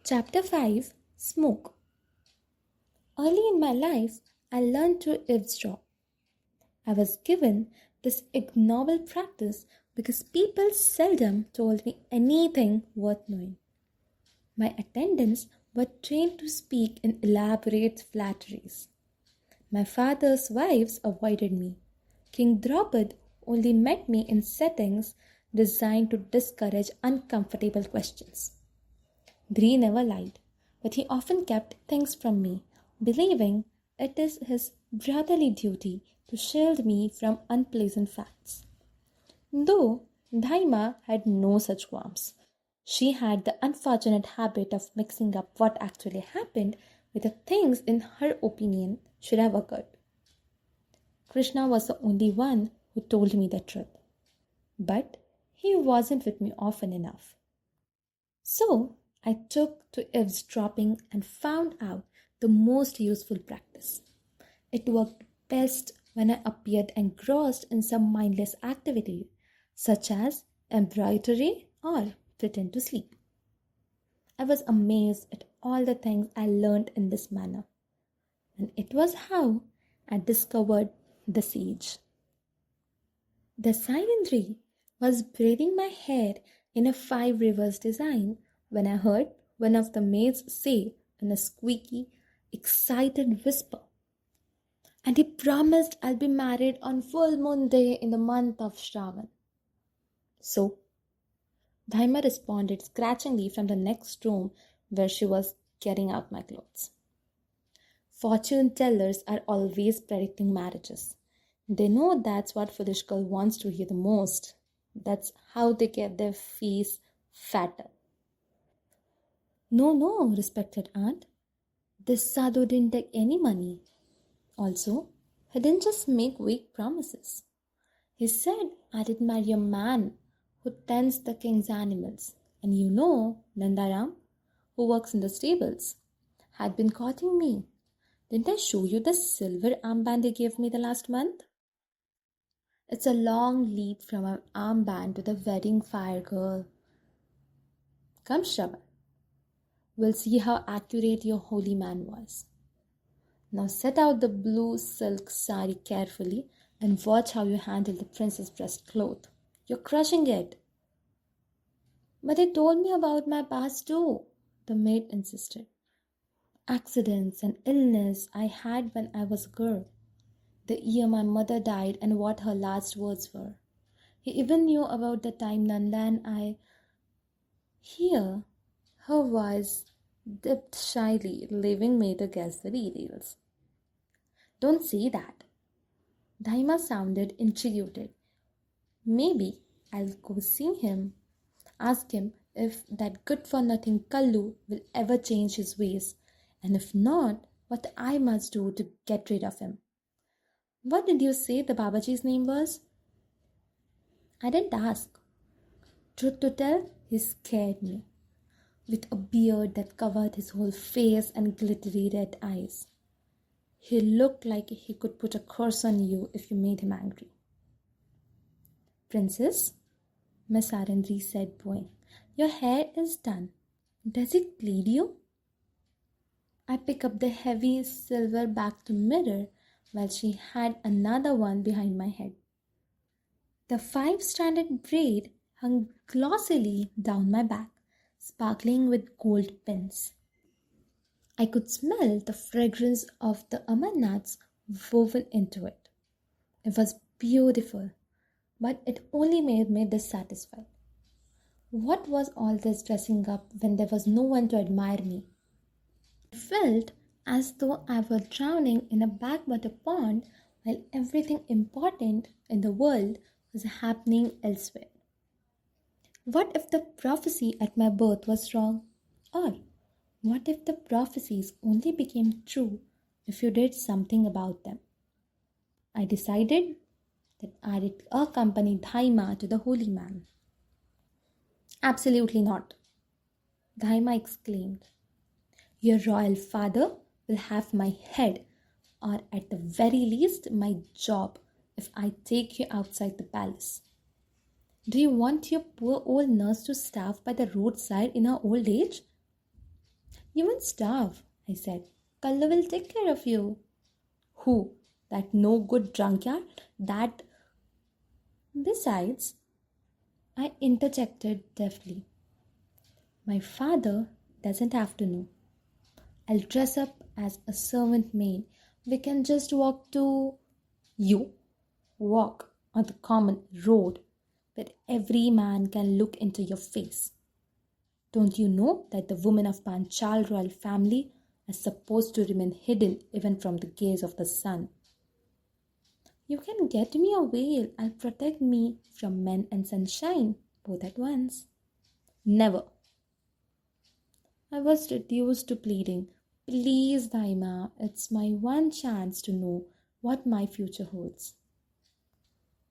Chapter 5 Smoke. Early in my life, I learned to eavesdrop. I was given this ignoble practice because people seldom told me anything worth knowing. My attendants were trained to speak in elaborate flatteries. My father's wives avoided me. King Draupadi only met me in settings designed to discourage uncomfortable questions. Bree never lied, but he often kept things from me, believing it is his brotherly duty to shield me from unpleasant facts. Though Daima had no such qualms. She had the unfortunate habit of mixing up what actually happened with the things in her opinion should have occurred. Krishna was the only one who told me the truth, but he wasn't with me often enough. So I took to eavesdropping and found out the most useful practice. It worked best when I appeared engrossed in some mindless activity, such as embroidery or pretend to sleep. I was amazed at all the things I learned in this manner, and it was how I discovered the sage. The Sainindri was braiding my hair in a five rivers design when I heard one of the maids say in a squeaky, excited whisper, "And he promised I'll be married on full moon day in the month of Shravan." So, Dhaima responded scratchingly from the next room where she was getting out my clothes. Fortune tellers are always predicting marriages. They know that's what foolish girl wants to hear the most. That's how they get their face fatter. No, respected aunt. This sadhu didn't take any money. Also, he didn't just make weak promises. He said I did marry a man who tends the king's animals. And you know, Nandaram, who works in the stables, had been courting me. Didn't I show you the silver armband they gave me the last month? It's a long leap from an armband to the wedding fire, girl. Come, Shravan. We'll see how accurate your holy man was. Now set out the blue silk sari carefully and watch how you handle the princess breast cloth. You're crushing it. But they told me about my past too, the maid insisted. Accidents and illness I had when I was a girl. The year my mother died and what her last words were. He even knew about the time Nanda and I... Here, her voice dipped shyly, leaving me to guess the details. Don't say that. Daima sounded intrigued. Maybe I'll go see him. Ask him if that good-for-nothing Kallu will ever change his ways, and if not, what I must do to get rid of him. What did you say the Babaji's name was? I didn't ask. Truth to tell, he scared me. With a beard that covered his whole face and glittery red eyes. He looked like he could put a curse on you if you made him angry. Princess, Miss Arendri said, bowing, your hair is done. Does it please you? I picked up the heavy silver-backed mirror while she had another one behind my head. The five-stranded braid hung glossily down my back, sparkling with gold pins. I could smell the fragrance of the amarnaths woven into it. It was beautiful, but it only made me dissatisfied. What was all this dressing up when there was no one to admire me? It felt as though I were drowning in a backwater pond while everything important in the world was happening elsewhere. What if the prophecy at my birth was wrong? Or what if the prophecies only became true if you did something about them? I decided that I did accompany Dhaima to the holy man. Absolutely not, Dhaima exclaimed. Your royal father will have my head, or at the very least my job, if I take you outside the palace. Do you want your poor old nurse to starve by the roadside in her old age? You won't starve, I said. Kallu will take care of you. Who? That no good drunkard? That. Besides, I interjected deftly. My father doesn't have to know. I'll dress up as a servant maid. We can just walk to. You walk on the common road where every man can look into your face. Don't you know that the women of Panchaaali royal family are supposed to remain hidden even from the gaze of the sun? You can get me a veil and protect me from men and sunshine, both at once. Never. I was reduced to pleading, please, Daima, it's my one chance to know what my future holds.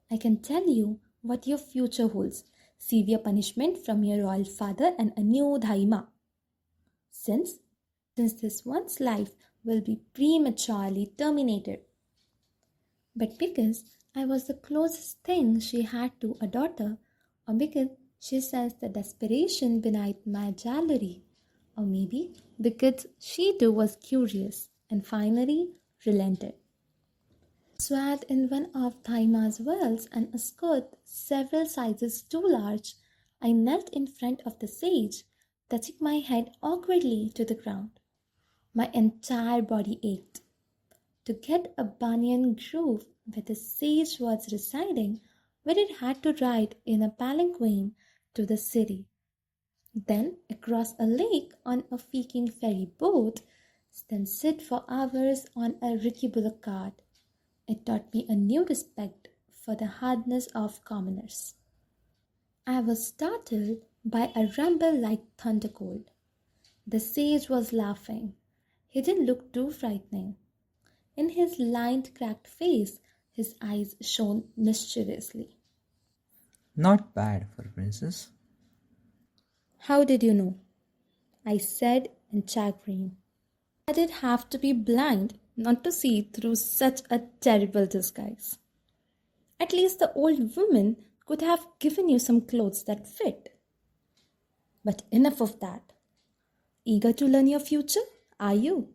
I can tell you what your future holds. Severe punishment from your royal father and a new Daima. Since this one's life will be prematurely terminated. But because I was the closest thing she had to a daughter, or because she sensed the desperation beneath my jewelry, or maybe because she too was curious and finally relented. Swathed in one of Thaima's veils and a skirt several sizes too large, I knelt in front of the sage, touching my head awkwardly to the ground. My entire body ached. To get a banyan grove where the sage was residing, where it had to ride in a palanquin to the city, then across a lake on a Peking ferry boat, then sit for hours on a rickety bullock cart. It taught me a new respect for the hardness of commoners. I was startled by a rumble like thunder cold. The sage was laughing. He didn't look too frightening. In his lined, cracked face, his eyes shone mischievously. Not bad for a princess. How did you know? I said in chagrin. I did have to be blind not to see through such a terrible disguise. At least the old woman could have given you some clothes that fit. But enough of that. Eager to learn your future? Are you?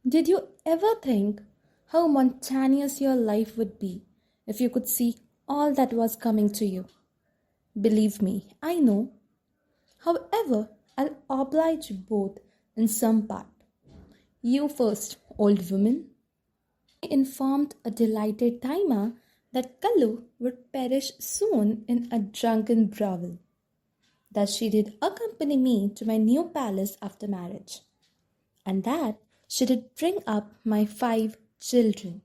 Did you ever think how monotonous your life would be if you could see all that was coming to you? Believe me, I know. However, I'll oblige you both in some part. You first, old woman. I informed a delighted Taima that Kallu would perish soon in a drunken brawl. That she did accompany me to my new palace after marriage, and that she did bring up my 5 children.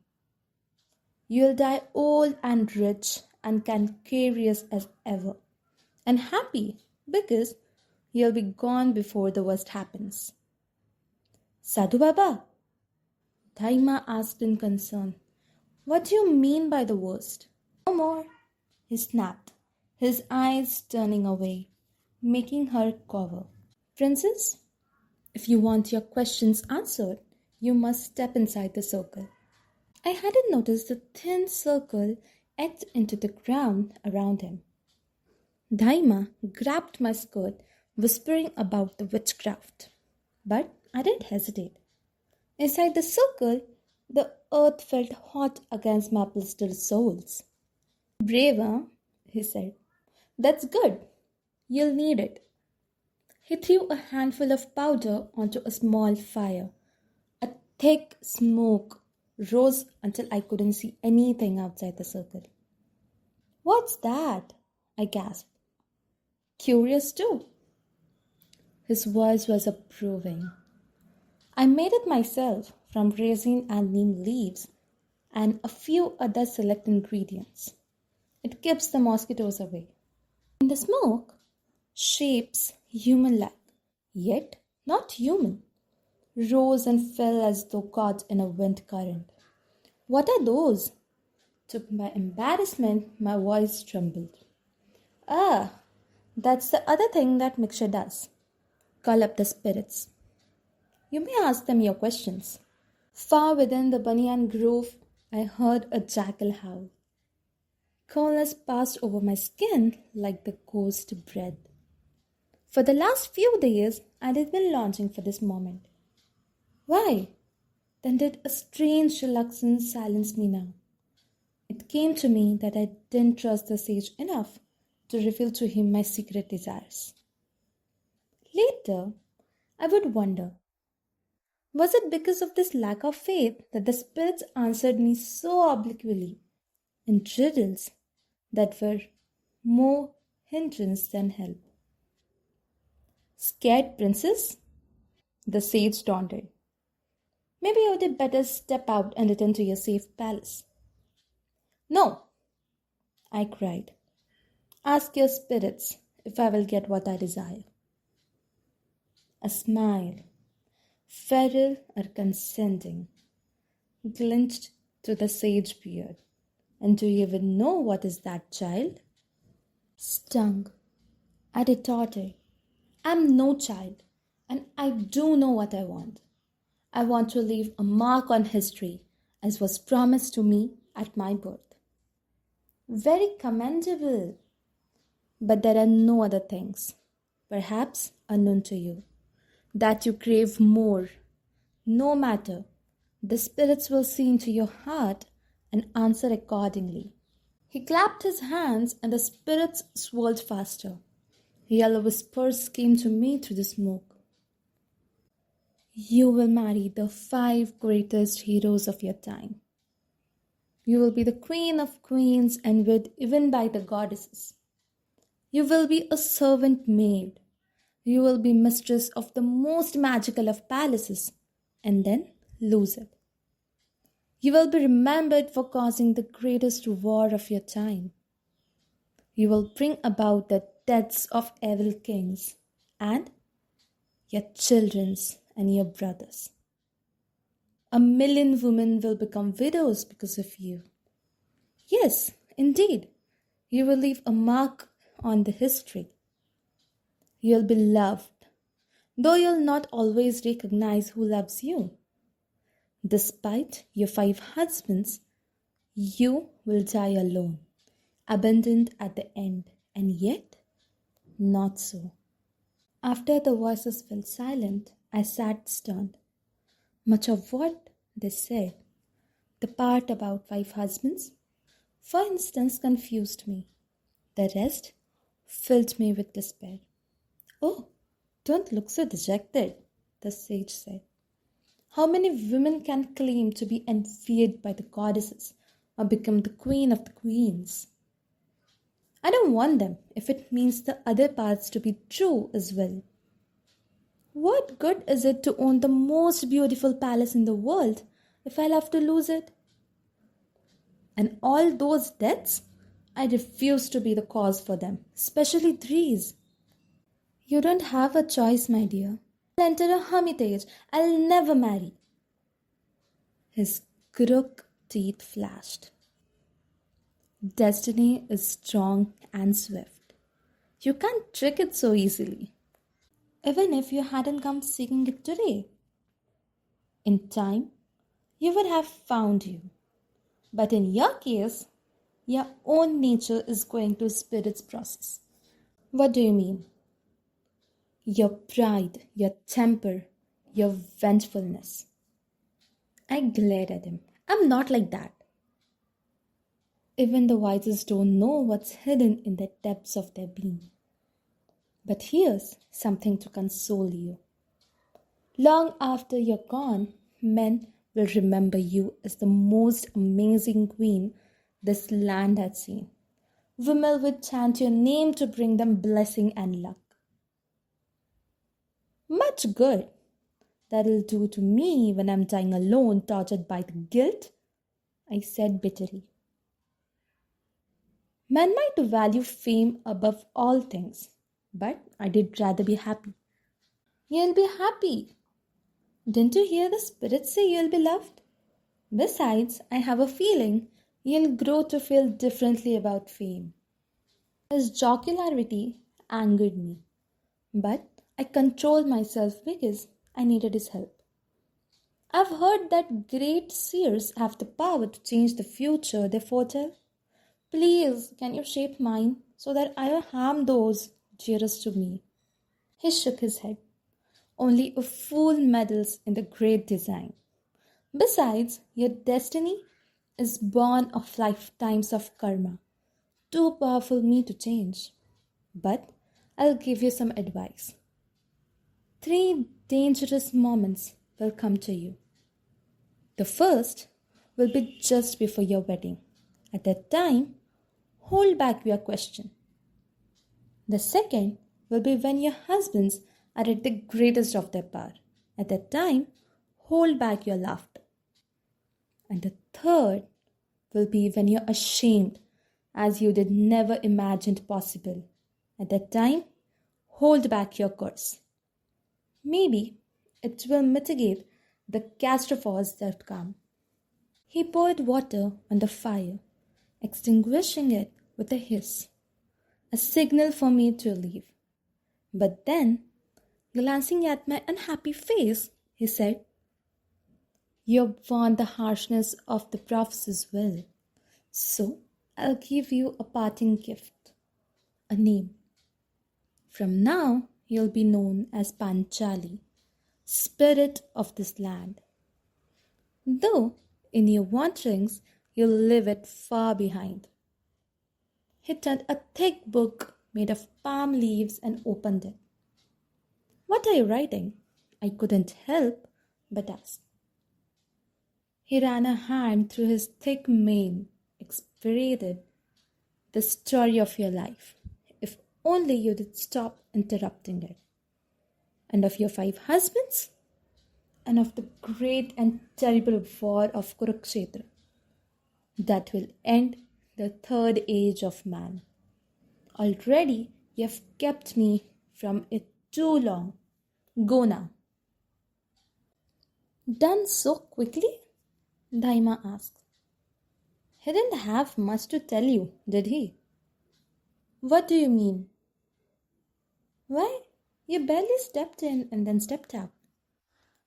You'll die old and rich and cantankerous as ever, and happy because you'll be gone before the worst happens. Sadhu Baba, Daima asked in concern. What do you mean by the worst? No more, he snapped, his eyes turning away, making her cower. Princess, if you want your questions answered, you must step inside the circle. I hadn't noticed the thin circle etched into the ground around him. Daima grabbed my skirt, whispering about the witchcraft. But I didn't hesitate. Inside the circle, the earth felt hot against my blistered soles. Brave, huh? He said. That's good. You'll need it. He threw a handful of powder onto a small fire. A thick smoke rose until I couldn't see anything outside the circle. What's that? I gasped. Curious too. His voice was approving. I made it myself from resin and neem leaves and a few other select ingredients. It keeps the mosquitoes away. In the smoke, shapes human-like, yet not human, rose and fell as though caught in a wind current. What are those? To my embarrassment, my voice trembled. Ah, that's the other thing that mixture does. Call up the spirits. You may ask them your questions. Far within the banyan grove, I heard a jackal howl. Coolness passed over my skin like the ghost breath. For the last few days, I had been longing for this moment. Why? Then did a strange reluctance silence me now. It came to me that I didn't trust the sage enough to reveal to him my secret desires. Later, I would wonder, was it because of this lack of faith that the spirits answered me so obliquely in riddles that were more hindrance than help? Scared princess? The sage taunted. Maybe you would better step out and return to your safe palace. No, I cried. Ask your spirits if I will get what I desire. A smile, feral or consenting, glitched to the sage beard. And do you even know what is that, child? Stung, I retorted. I'm no child, and I do know what I want. I want to leave a mark on history, as was promised to me at my birth. Very commendable. But there are no other things, perhaps unknown to you, that you crave more. No matter, the spirits will see into your heart and answer accordingly. He clapped his hands and the spirits swirled faster. Yellow whispers came to me through the smoke. You will marry the 5 greatest heroes of your time. You will be the queen of queens and wed even by the goddesses. You will be a servant maid. You will be mistress of the most magical of palaces and then lose it. You will be remembered for causing the greatest war of your time. You will bring about the deaths of evil kings and your children's and your brothers. 1,000,000 women will become widows because of you. Yes, indeed, you will leave a mark on the history. You'll be loved, though you'll not always recognize who loves you. Despite your 5 husbands, you will die alone, abandoned at the end, and yet not so. After the voices fell silent, I sat stunned. Much of what they said, the part about 5 husbands, for instance, confused me. The rest filled me with despair. Oh, don't look so dejected, the sage said. How many women can claim to be envied by the goddesses or become the queen of the queens? I don't want them if it means the other parts to be true as well. What good is it to own the most beautiful palace in the world if I'll have to lose it? And all those deaths, I refuse to be the cause for them, especially these. You don't have a choice, my dear. I'll enter a hermitage. I'll never marry. His crooked teeth flashed. Destiny is strong and swift. You can't trick it so easily, even if you hadn't come seeking it today. In time, you would have found you. But in your case, your own nature is going to spirit its process. What do you mean? Your pride, your temper, your vengefulness. I glared at him. I'm not like that. Even the wisest don't know what's hidden in the depths of their being. But here's something to console you. Long after you're gone, men will remember you as the most amazing queen this land had seen. Women will chant your name to bring them blessing and luck. Much good that'll do to me when I'm dying alone, tortured by the guilt, I said bitterly. Men might value fame above all things, but I did rather be happy. You'll be happy. Didn't you hear the spirits say you'll be loved? Besides, I have a feeling you'll grow to feel differently about fame. His jocularity angered me, but I controlled myself because I needed his help. I've heard that great seers have the power to change the future they foretell. Please, can you shape mine so that I will harm those dearest to me? He shook his head. Only a fool meddles in the great design. Besides, your destiny is born of lifetimes of karma, too powerful me to change. But I'll give you some advice. Three dangerous moments will come to you. The first will be just before your wedding. At that time, hold back your question. The second will be when your husbands are at the greatest of their power. At that time, hold back your laughter. And the third will be when you're ashamed as you did never imagined possible. At that time, hold back your curse. Maybe it will mitigate the catastrophes that come. He poured water on the fire, extinguishing it with a hiss, a signal for me to leave. But then, glancing at my unhappy face, he said, "You've borne the harshness of the prophecy's will, so I'll give you a parting gift, a name. From now, you'll be known as Panchaaali, spirit of this land. Though in your wanderings, you'll leave it far behind." He turned a thick book made of palm leaves and opened it. "What are you writing?" I couldn't help but ask. He ran a hand through his thick mane, expirated, "The story of your life, if only you did stop interrupting it. And of your 5 husbands, and of the great and terrible war of Kurukshetra. That will end the third age of man. Already you have kept me from it too long. Go now." "Done so quickly?" Daima asked. "He didn't have much to tell you, did he?" "What do you mean?" "Why, you barely stepped in and then stepped out."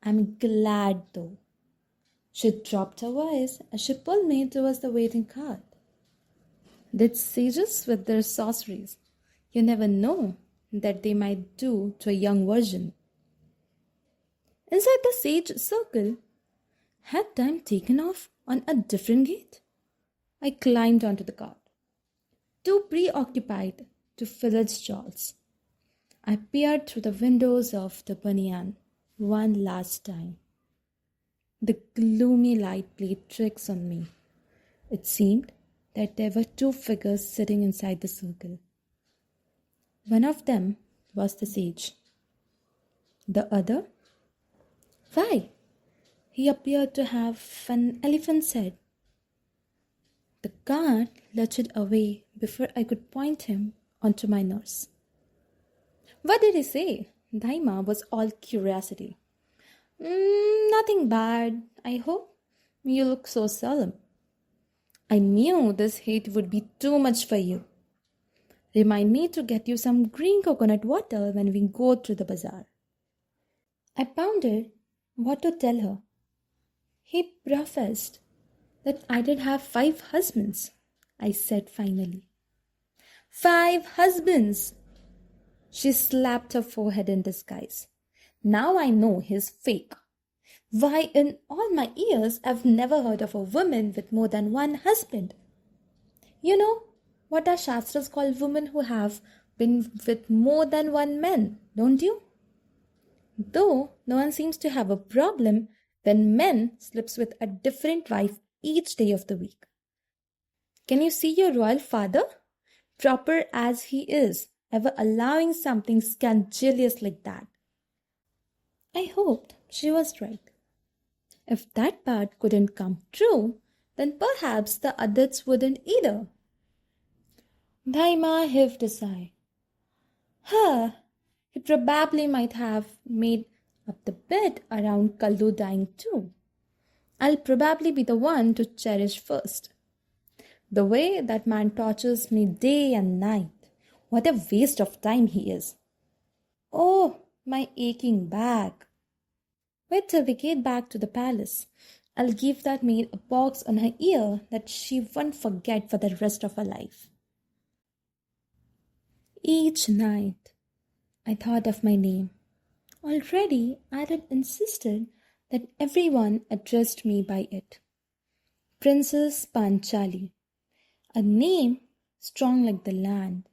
"I'm glad though." She dropped her voice as she pulled me towards the waiting cart. "Did sages with their sorceries, you never know that they might do to a young virgin." Inside the sage circle, had time taken off on a different gate? I climbed onto the cart, too preoccupied to fill its jaws. I peered through the windows of the banyan one last time. The gloomy light played tricks on me. It seemed that there were 2 figures sitting inside the circle. One of them was the sage. The other? Why, he appeared to have an elephant's head. The cart lurched away before I could point him onto my nurse. "What did he say?" Daima was all curiosity. Nothing bad, I hope. You look so solemn." "I knew this heat would be too much for you. Remind me to get you some green coconut water when we go to the bazaar." I pondered what to tell her. He professed that I did have 5 husbands, I said finally. 5 husbands! She slapped her forehead in disguise. "Now I know he's fake. Why, in all my years, I've never heard of a woman with more than 1 husband. You know what our Shastras call women who have been with more than 1 man, don't you? Though no one seems to have a problem when men sleeps with a different wife each day of the week. Can you see your royal father, proper as he is, ever allowing something scandalous like that?" I hoped she was right. If that part couldn't come true, then perhaps the others wouldn't either. Daima heaved a sigh. He probably might have made up the bed around Kallu dying too. I'll probably be the one to cherish first. The way that man tortures me day and night. What a waste of time he is. Oh, my aching back. Wait till we get back to the palace. I'll give that maid a box on her ear that she won't forget for the rest of her life. Each night, I thought of my name. Already I had insisted that everyone addressed me by it. Princess Panchaaali, a name strong like the land,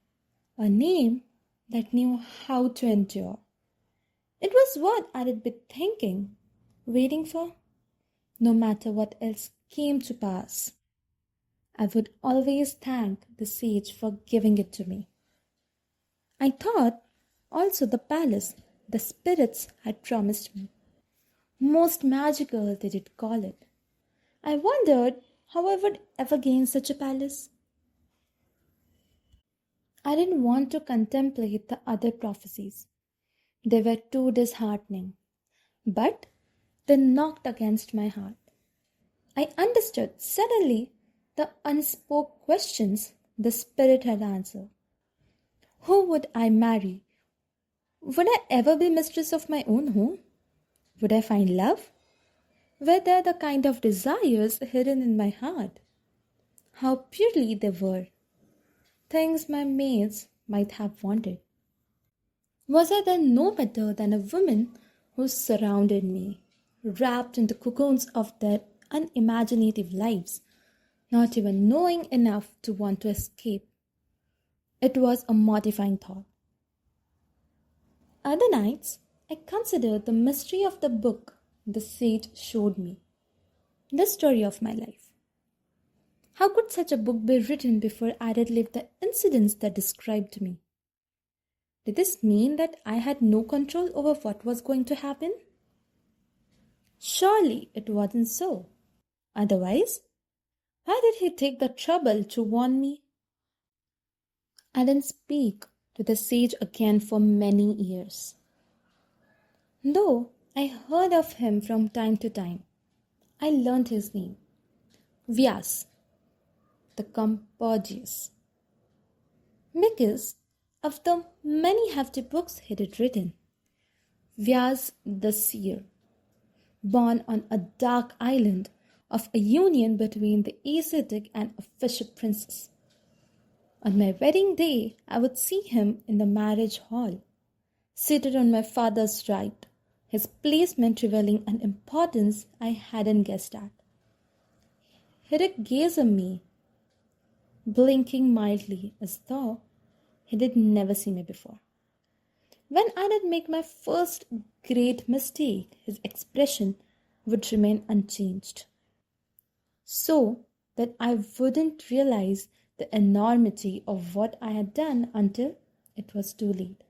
a name that knew how to endure. It was what I had been thinking, waiting for. No matter what else came to pass, I would always thank the sage for giving it to me. I thought also the palace the spirits had promised me. Most magical, they did call it. I wondered how I would ever gain such a palace. I didn't want to contemplate the other prophecies. They were too disheartening. But they knocked against my heart. I understood suddenly the unspoken questions the spirit had answered. Who would I marry? Would I ever be mistress of my own home? Would I find love? Were there the kind of desires hidden in my heart? How purely they were. Things my mates might have wanted. Was I then no better than a woman who surrounded me, wrapped in the cocoons of their unimaginative lives, not even knowing enough to want to escape? It was a mortifying thought. Other nights, I considered the mystery of the book the sage showed me, the story of my life. How could such a book be written before I had lived the incidents that described me? Did this mean that I had no control over what was going to happen? Surely it wasn't so. Otherwise, why did he take the trouble to warn me? I didn't speak to the sage again for many years. Though I heard of him from time to time, I learned his name, Vyas, the Compodius, because of the many hefty books he had written. Vyas the seer, born on a dark island of a union between the ascetic and official princess. On my wedding day, I would see him in the marriage hall, seated on my father's right, his placement revealing an importance I hadn't guessed at. He'd gaze at me, blinking mildly as though he did never see me before. When I did make my first great mistake, his expression would remain unchanged, so that I wouldn't realize the enormity of what I had done until it was too late.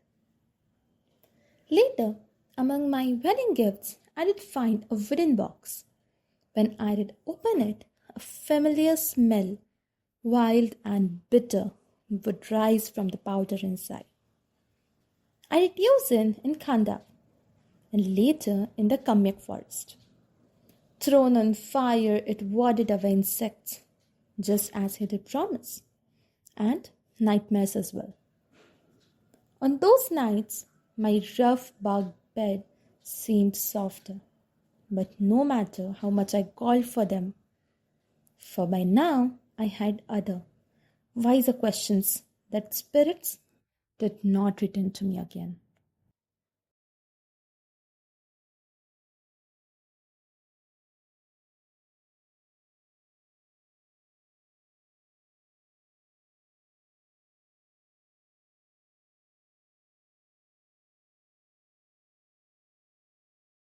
Later, among my wedding gifts, I did find a wooden box. When I did open it, a familiar smell, wild and bitter, would rise from the powder inside. I did use it in Khanda and later in the Kamyak forest. Thrown on fire, it warded away insects, just as he did promise, and nightmares as well. On those nights, my rough bark bed seemed softer, but no matter how much I called for them, for by now I had other, wiser questions that spirits did not return to me again.